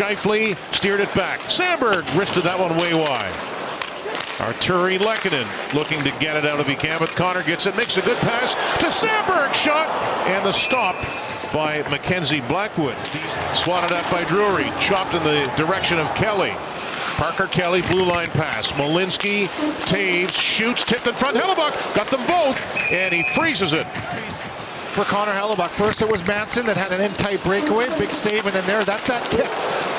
Scheifele steered it back. Sandberg wristed that one way wide. Arturi Lehkonen looking to get it out if he can, but Connor gets it, makes a good pass to Sandberg, shot, and the stop by Mackenzie Blackwood. Swatted at by Drury, chopped in the direction of Kelly. Parker Kelly, blue line pass. Malinsky, Taves, shoots, tipped in front. Hellebuyck got them both, and he freezes it. For Connor Hellebuyck. First it was Manson that had an in-tight breakaway, big save, and then that's that tip.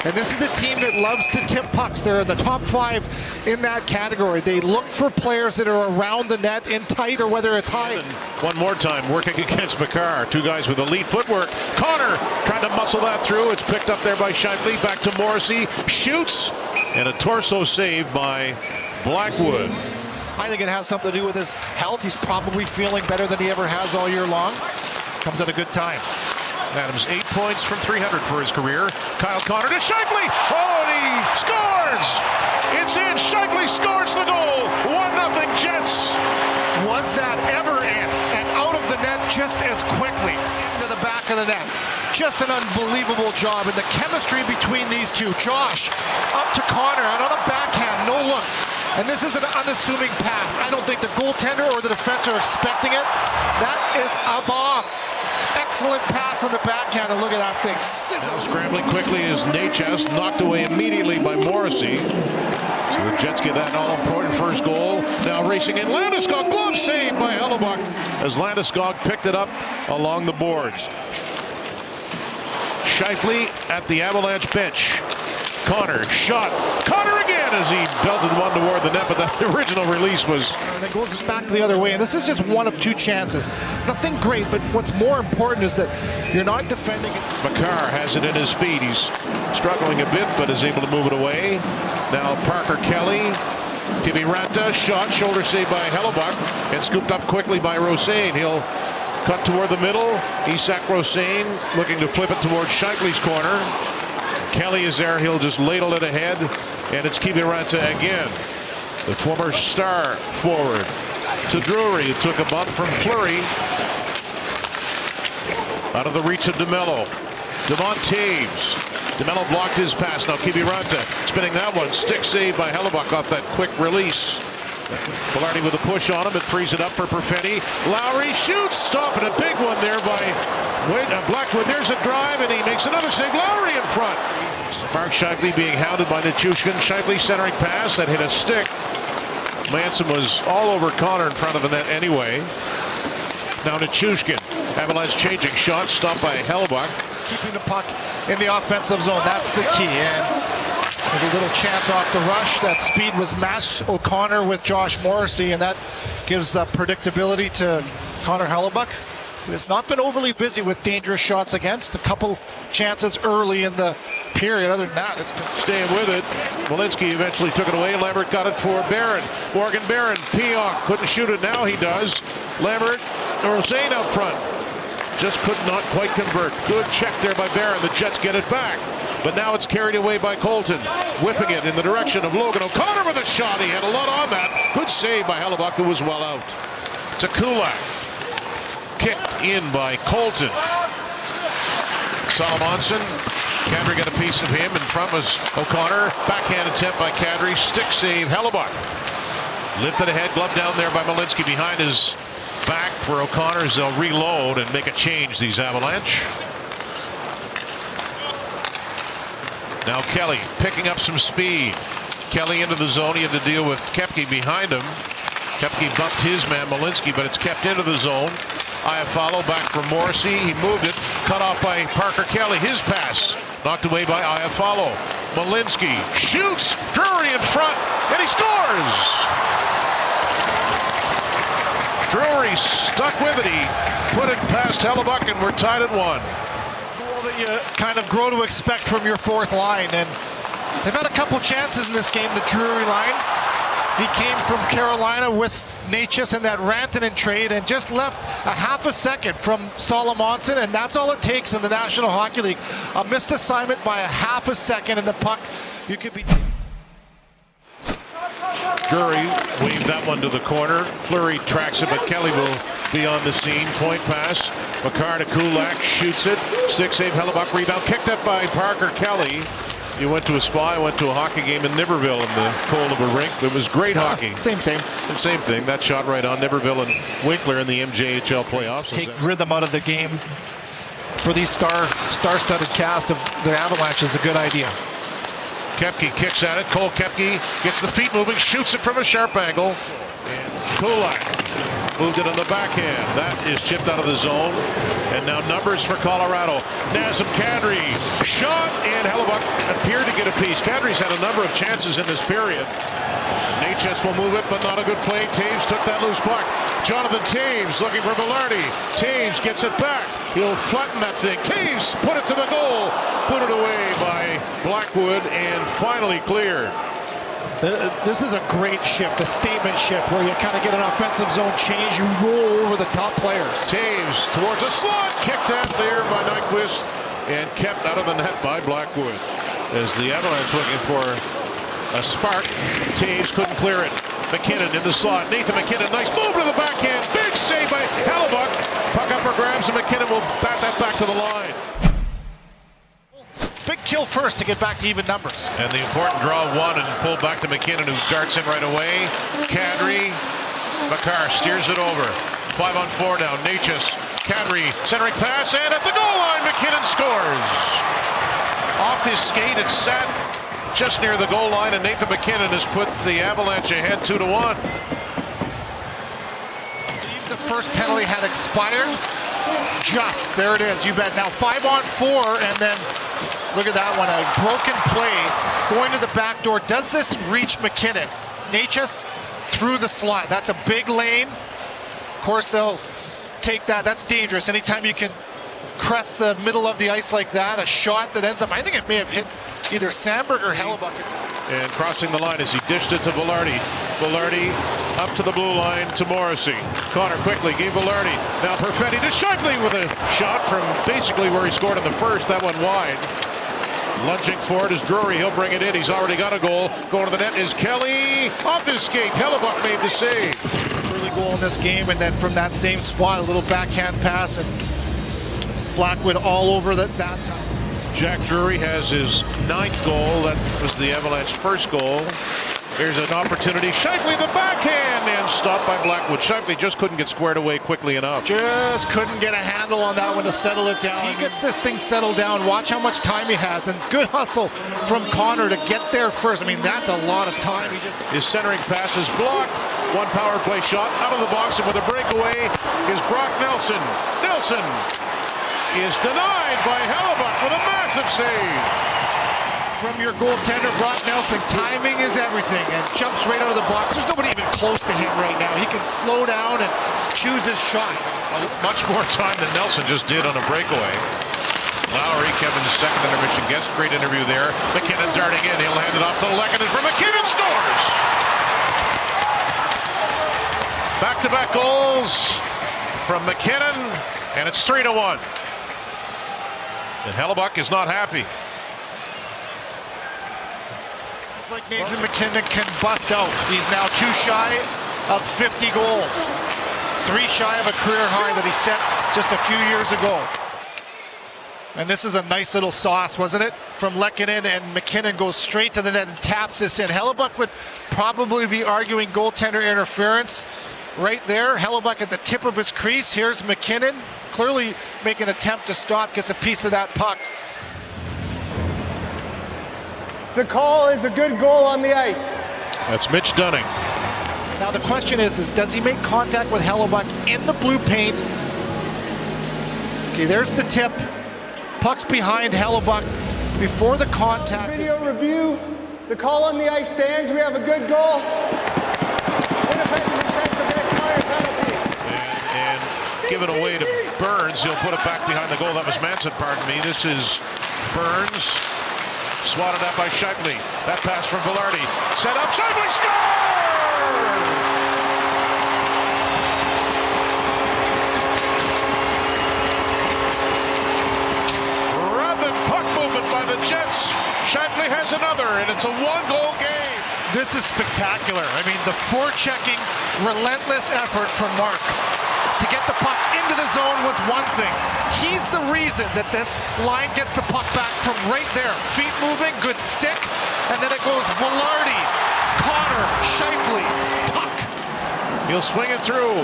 And this is a team that loves to tip pucks. They're in the top 5 in that category. They look for players that are around the net in tight or whether it's high. One more time, working against Makar. Two guys with elite footwork. Connor trying to muscle that through. It's picked up there by Scheifele. Back to Morrissey. Shoots, and a torso save by Blackwood. I think it has something to do with his health. He's probably feeling better than he ever has all year long. Comes at a good time. Adams 8 points from 300 for his career. Kyle Connor to Scheifele. Oh, and he scores! It's in. Scheifele scores the goal. 1-0 Jets. Was that ever in and out of the net just as quickly to the back of the net? Just an unbelievable job, and the chemistry between these two. Josh up to Connor, and on a backhand, no look. And this is an unassuming pass. I don't think the goaltender or the defense are expecting it. That is a bomb. Excellent pass on the backhand, and look at that thing. Now scrambling quickly is Necas, knocked away immediately by Morrissey. So the Jets get that all-important first goal. Now racing in Landeskog, glove save by Hellebuyck as Landeskog picked it up along the boards. Scheifele at the Avalanche bench. Connor shot. Connor again as he belted one toward the net, but the original release was... And it goes back the other way, and this is just one of 2 chances. Nothing great, but what's more important is that you're not defending it. Makar has it in his feet. He's struggling a bit, but is able to move it away. Now Parker Kelly. Kiviranta, shot, shoulder save by Hellebuyck, and scooped up quickly by Rosén. He'll cut toward the middle. Isak Rosén looking to flip it towards Scheifele's corner. Kelly is there. He'll just ladle it ahead, and it's Kiviranta again. The former star forward to Drury, who took a bump from Fleury. Out of the reach of DeMello. Devon Taves. DeMello blocked his pass. Now Kiviranta spinning that one. Stick save by Hellebuyck off that quick release. Velarde with a push on him. It frees it up for Perfetti. Lowry shoots. Stopping a big one there by Blackwood. There's a drive, and he makes another save. Lowry in front. Mark Scheifele being hounded by Nichushkin. Scheifele centering pass that hit a stick. Manson was all over Connor in front of the net anyway. Now Nichushkin. Avalanche changing shots. Stopped by Hellebuyck. Keeping the puck in the offensive zone. That's the key. And there's a little chance off the rush. That speed was matched O'Connor with Josh Morrissey, and that gives predictability to Connor Hellebuyck. It's not been overly busy with dangerous shots against. A couple chances early in the period. Other than that, it's been staying with it. Malinsky eventually took it away. Lambert got it for Barron. Morgan Barron. Pionk couldn't shoot it. Now he does. Lambert. Rosén out front. Just could not quite convert. Good check there by Barron. The Jets get it back. But now it's carried away by Colton. Whipping it in the direction of Logan O'Connor with a shot. He had a lot on that. Good save by Hellebuyck, who was well out. To Kulak. Kicked in by Colton. Salomonson. Kadri got a piece of him. In front was O'Connor. Backhand attempt by Kadri. Stick save Hellebuyck. Lifted ahead. Glove down there by Malinsky behind his back for O'Connor's. They'll reload and make a change, these Avalanche. Now Kelly picking up some speed. Kelly into the zone. He had to deal with Koepke behind him. Koepke bumped his man Malinsky, but it's kept into the zone. Iafallo back from Morrissey. He moved it. Cut off by Parker Kelly. His pass knocked away by Iafallo. Malinsky shoots. Drury in front, and he scores. Drury stuck with it. He put it past Hellebuyck, and we're tied at 1. That you kind of grow to expect from your fourth line, and they've had a couple chances in this game. The Drury line, he came from Carolina with Necas in that Rantanen trade and just left a half a second from Salomonson, and that's all it takes in the National Hockey League. A missed assignment by a half a second in the puck. You could be... Drury waved that one to the corner. Fleury tracks it, but Kelly will be on the scene. Point pass. Makar to Kulak, shoots it. Stick save, Hellebuyck rebound. Kicked up by Parker Kelly. You went to a spa, I went to a hockey game in Niverville in the cold of a rink. It was great hockey. Same. The same thing. That shot right on Niverville and Winkler in the MJHL playoffs. Take rhythm out of the game for these star-studded cast of the Avalanche is a good idea. Koepke kicks at it. Cole Koepke gets the feet moving, shoots it from a sharp angle. And Kulak moved it on the backhand. That is chipped out of the zone. And now numbers for Colorado. Nazem Kadri shot, and Hellebuyck appeared to get a piece. Kadri's had a number of chances in this period. Natchez will move it, but not a good play. Taves took that loose puck. Jonathan Taves looking for Velarde. Taves gets it back. He'll flatten that thing. Taves put it to the goal. Put it away by Blackwood and finally cleared. This is a great shift, a statement shift where you kind of get an offensive zone change. You roll over the top players. Taves towards a slot. Kicked out there by Nyquist and kept out of the net by Blackwood. As the Avalanche looking for a spark. Taves couldn't clear it. McKinnon in the slot. Nathan McKinnon, nice move to the backhand. Big save by Hellebuyck. Puck up for grabs, and McKinnon will bat that back to the line. Big kill first to get back to even numbers. And the important draw one and pulled back to McKinnon, who darts in right away. Kadri, Makar steers it over. 5-on-4 now. Natchez, Kadri, centering pass, and at the goal line, McKinnon scores. Off his skate, it's set just near the goal line, and Nathan McKinnon has put the Avalanche ahead 2-1. The first penalty had expired. Just there it is. You bet. Now 5-on-4, and then look at that one. A broken play going to the back door. Does this reach McKinnon? Natchez through the slot. That's a big lane. Of course, they'll take that. That's dangerous. Anytime you can crest the middle of the ice like that, a shot that ends up, I think it may have hit either Sandberg or Hellebuyck. And crossing the line as he dished it to Velarde. Velarde up to the blue line to Morrissey. Connor quickly gave Velarde. Now Perfetti to Shifley with a shot from basically where he scored in the first. That one wide. Lunging for it is Drury. He'll bring it in. He's already got a goal. Going to the net is Kelly. Off his skate. Hellebuyck made the save. Early goal in this game, and then from that same spot, a little backhand pass, and Blackwood all over that time. Jack Drury has his 9th goal. That was the Avalanche first goal. Here's an opportunity. Shifley the backhand and stopped by Blackwood. Shifley just couldn't get squared away quickly enough. Just couldn't get a handle on that one to settle it down. He gets this thing settled down. Watch how much time he has, and good hustle from Connor to get there first. I mean, that's a lot of time. His centering pass is blocked. One power play shot out of the box, and with a breakaway is Brock Nelson. Nelson is denied by Hellebuyck with a massive save. From your goaltender, Brock Nelson, timing is everything, and jumps right out of the box. There's nobody even close to him right now. He can slow down and choose his shot. Much more time than Nelson just did on a breakaway. Lowry, Kevin's second intermission guest. Great interview there. McKinnon darting in. He'll hand it off to Lehkonen for McKinnon scores. Back-to-back goals from McKinnon, and it's 3-1. And Hellebuyck is not happy. It's like Nathan McKinnon can bust out. He's now 2 shy of 50 goals. 3 shy of a career high that he set just a few years ago. And this is a nice little sauce, wasn't it? From Lehkonen, and McKinnon goes straight to the net and taps this in. Hellebuyck would probably be arguing goaltender interference right there. Hellebuyck at the tip of his crease. Here's McKinnon. Clearly make an attempt to stop, gets a piece of that puck. The call is a good goal on the ice. That's Mitch Dunning. Now the question is does he make contact with Hellebuyck in the blue paint? Okay, there's the tip. Puck's behind Hellebuyck before the contact. Video review. The call on the ice stands. We have a good goal. Winnipeg sends the next minor penalty. And give it away to Burns. He'll put it back behind the goal. That was Manson, pardon me. This is Burns. Swatted out by Shifley. That pass from Velarde. Set up. Shifley scores! Rapid puck movement by the Jets. Shifley has another, and it's a 1-goal game. This is spectacular. I mean, the forechecking, relentless effort from Mark to get the puck into into the zone was one thing. He's the reason that this line gets the puck back from right there. Feet moving, good stick, and then it goes Velarde, Connor, Scheifele, tuck. He'll swing it through.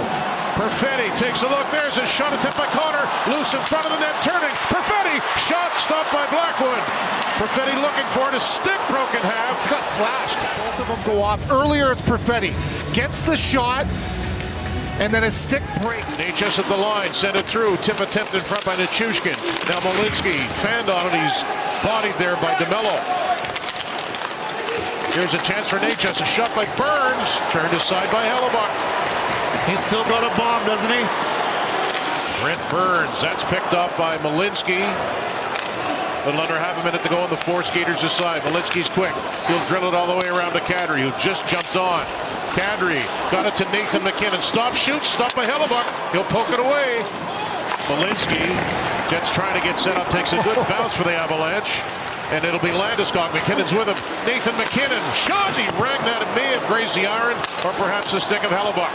Perfetti takes a look. There's a shot attempt by Connor. Loose in front of the net, turning. Perfetti, shot stopped by Blackwood. Perfetti looking for it. A stick broke in half. Got slashed. Both of them go off. Earlier it's Perfetti. Gets the shot, and then his stick breaks. Necas at the line, sent it through. Tip attempt in front by Nichushkin. Now Malinsky fanned on it. He's bodied there by DeMello. Here's a chance for Necas. A shot by Burns. Turned aside by Hellebuck. He's still got a bomb, doesn't he? Brent Burns. That's picked up by Malinsky. Little under half a minute to go on the four skaters aside. Malinsky's quick. He'll drill it all the way around to Kadri, who just jumped on. Kadri got it to Nathan MacKinnon. Stop, shoot, stopped by Hellebuck. He'll poke it away. Malinsky, Jets trying to get set up, takes a good bounce for the Avalanche. And it'll be Landeskog. McKinnon's with him. Nathan MacKinnon shot. He rang that. It may have grazed the iron or perhaps the stick of Hellebuck.